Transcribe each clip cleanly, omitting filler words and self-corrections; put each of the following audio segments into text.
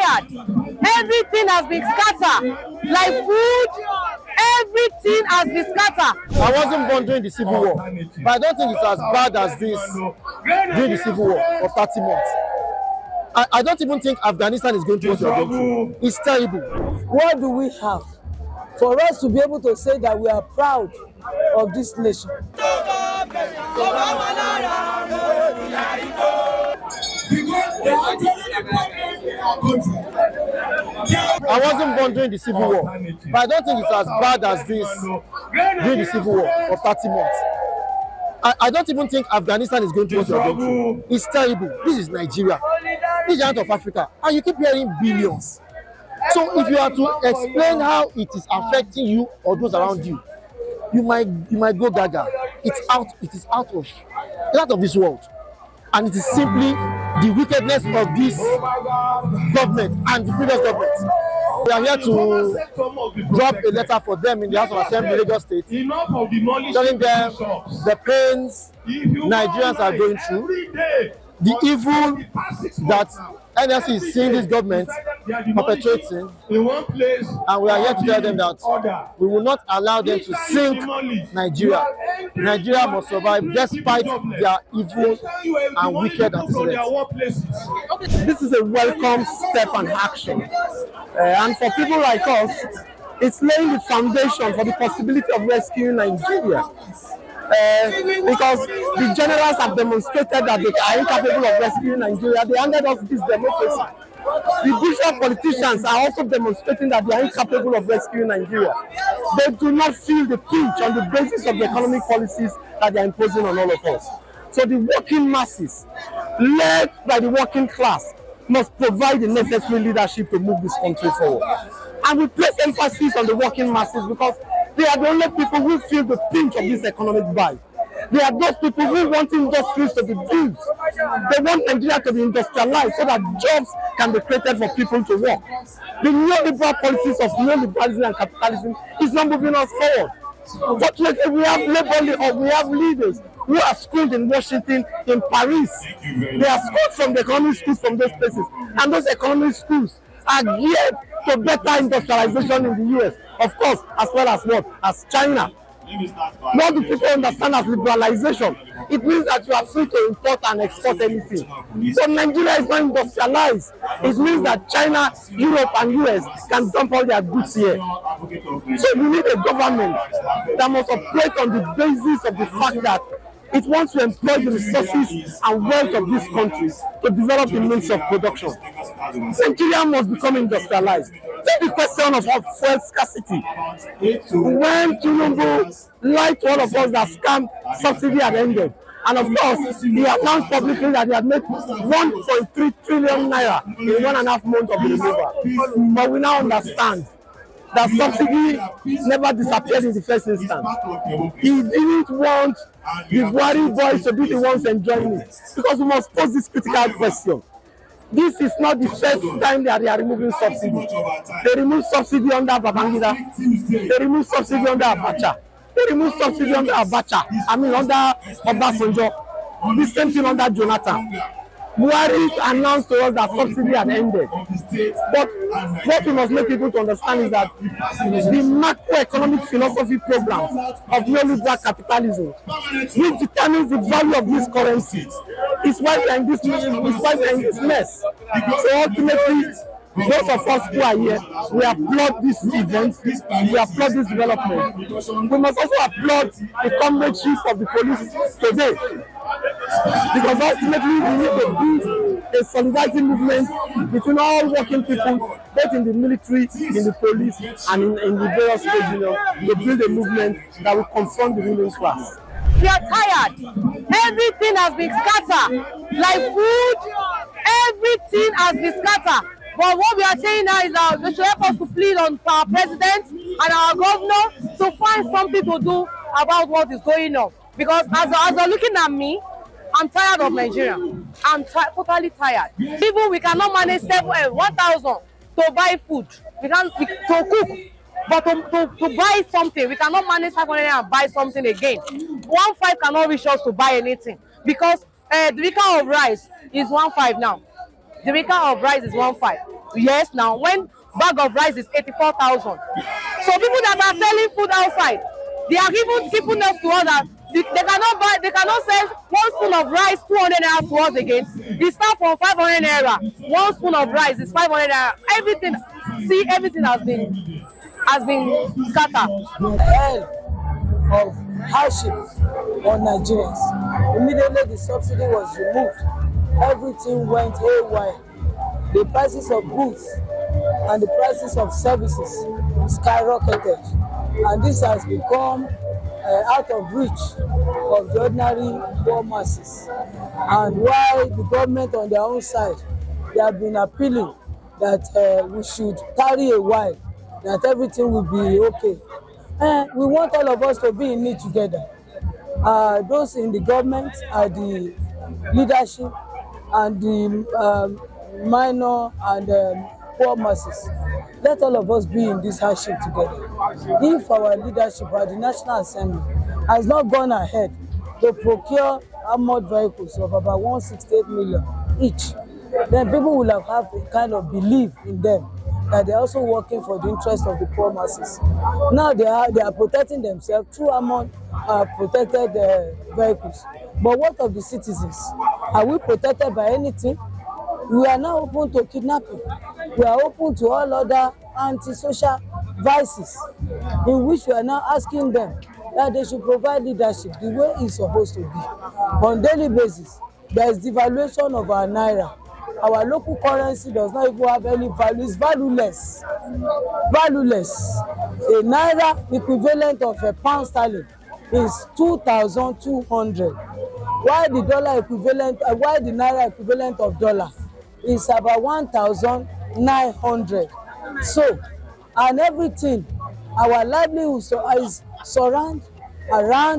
tired. Everything has been scattered. Like food, everything has been scattered. I wasn't born during the Civil War, but I don't think it's as bad as this during the Civil War for 30 months. I don't even think Afghanistan is going to what we are going through. It's terrible. What do we have for us to be able to say that we are proud of this nation? I wasn't born during the Civil War, but I don't think it's as bad as this during the Civil War for 30 months. I don't even think Afghanistan is going to what we are going through. It's terrible. This is Nigeria. This is giant of Africa. And you keep hearing billions. So if you are to explain how it is affecting you or those around you, you might go gaga. It's out of this world. And it is simply the wickedness of this government and the previous government. We are here to drop a letter for them in the House of Assembly, Lagos State, telling them the pains Nigerians are going through, the evil that NLC is seeing this government perpetrating, and we are here to tell them that we will not allow them to sink Nigeria. Nigeria must survive despite their evil and wicked antecedents. This is a welcome step and action. And for people like us, it's laying the foundation for the possibility of rescuing Nigeria. Because the generals have demonstrated that they are incapable of rescuing Nigeria. They handed us this democracy. The bishop politicians are also demonstrating that they are incapable of rescuing Nigeria. They do not feel the pinch on the basis of the economic policies that they are imposing on all of us. So the working masses, led by the working class, must provide the necessary leadership to move this country forward. And we place emphasis on the working masses because they are the only people who feel the pinch of this economic bite. They are those people who want industries to be built. They want Nigeria to be industrialized so that jobs can be created for people to work. The neoliberal policies of neoliberalism and capitalism is not moving us forward. Fortunately, we have leaders who are schooled in Washington, in Paris. They are schooled from the economic schools from those places. And those economic schools are geared to better industrialization in the US, of course, as well as what? As China. What do people understand as liberalization? It means that you are free to import and export anything. So Nigeria is not industrialized. It means that China, Europe, and US can dump all their goods here. So you need a government that must operate on the basis of the fact that it wants to employ the resources and wealth of this country to develop the means of production. Nigeria must become industrialized. Take the question of fuel scarcity. When Tinubu lied to all of us that scam subsidy had ended, and of course, he announced publicly that he had made 1.3 trillion naira in 1.5 months of the removal. But we now understand that subsidy never disappeared in the first instance. He didn't want the Buhari boys to be the ones enjoying it, because we must pose this critical question. This is not the first time that they are removing subsidy. They removed subsidy under Babangida. They removed subsidy under Abacha. They removed subsidy under under Obasanjo. The same thing under Jonathan. Buhari announced to us that subsidy had ended. But what we must make people to understand is that the macroeconomic philosophy programs of neoliberal capitalism, which determines the value of this currency, is why we are in this mess. So ultimately, those of us who are here, we applaud this event, we applaud this development. We must also applaud the comradeship of the police today. Because ultimately we need to build a solidarity movement between all working people, both in the military, in the police, and in the various trade unions, to build a movement that will confront the ruling class. We are tired. Everything has been scattered. Like food, everything has been scattered. But what we are saying now is that they should help us to plead on our president and our governor to find something to do about what is going on. Because as they're looking at me, I'm tired of Nigeria. I'm totally tired. Even we cannot manage 1,000 to buy food. We can't to cook, but to buy something, we cannot manage 500 and buy something again. 1.5 cannot reach us to buy anything because the week of rice is 1.5 now. The week of rice is 1.5. Yes, now when bag of rice is 84,000. So people that are selling food outside, they are giving people next to us that they cannot buy, they cannot sell one spoon of rice 200 naira to us again. They start from 500 naira. One spoon of rice is 500 naira. Everything, see, everything has been scattered. Hell of hardship on Nigerians. Immediately the subsidy was removed, everything went haywire. The prices of goods and the prices of services skyrocketed, and this has become out of reach of the ordinary poor masses. And while the government on their own side, they have been appealing that we should tarry a while, that everything will be okay. We want all of us to be in it together. Those in the government are the leadership, and the minor and poor masses. Let all of us be in this hardship together. If our leadership at the National Assembly has not gone ahead to procure armored vehicles of about 168 million each, then people will have a kind of belief in them that they are also working for the interest of the poor masses. Now they are protecting themselves through armored protected vehicles. But what of the citizens? Are we protected by anything? We are now open to kidnapping. We are open to all other anti-social vices, in which we are now asking them that they should provide leadership the way it's supposed to be. On daily basis, there is devaluation of our naira. Our local currency does not even have any value. It's valueless. Valueless. A naira equivalent of a pound sterling is 2,200. While the naira equivalent of dollar is about 1,900. So, and everything, our livelihood is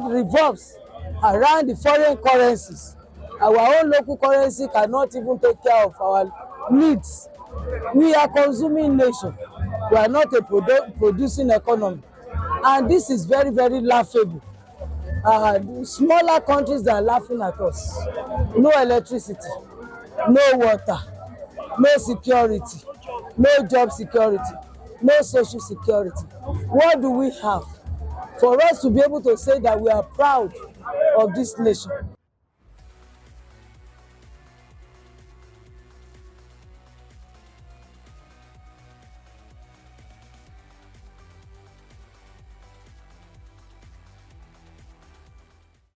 revolves around the foreign currencies. Our own local currency cannot even take care of our needs. We are consuming nation. We are not a producing economy, and this is very, very laughable. Smaller countries that are laughing at us. No electricity, no water, no security, no job security, no social security. What do we have for us to be able to say that we are proud of this nation?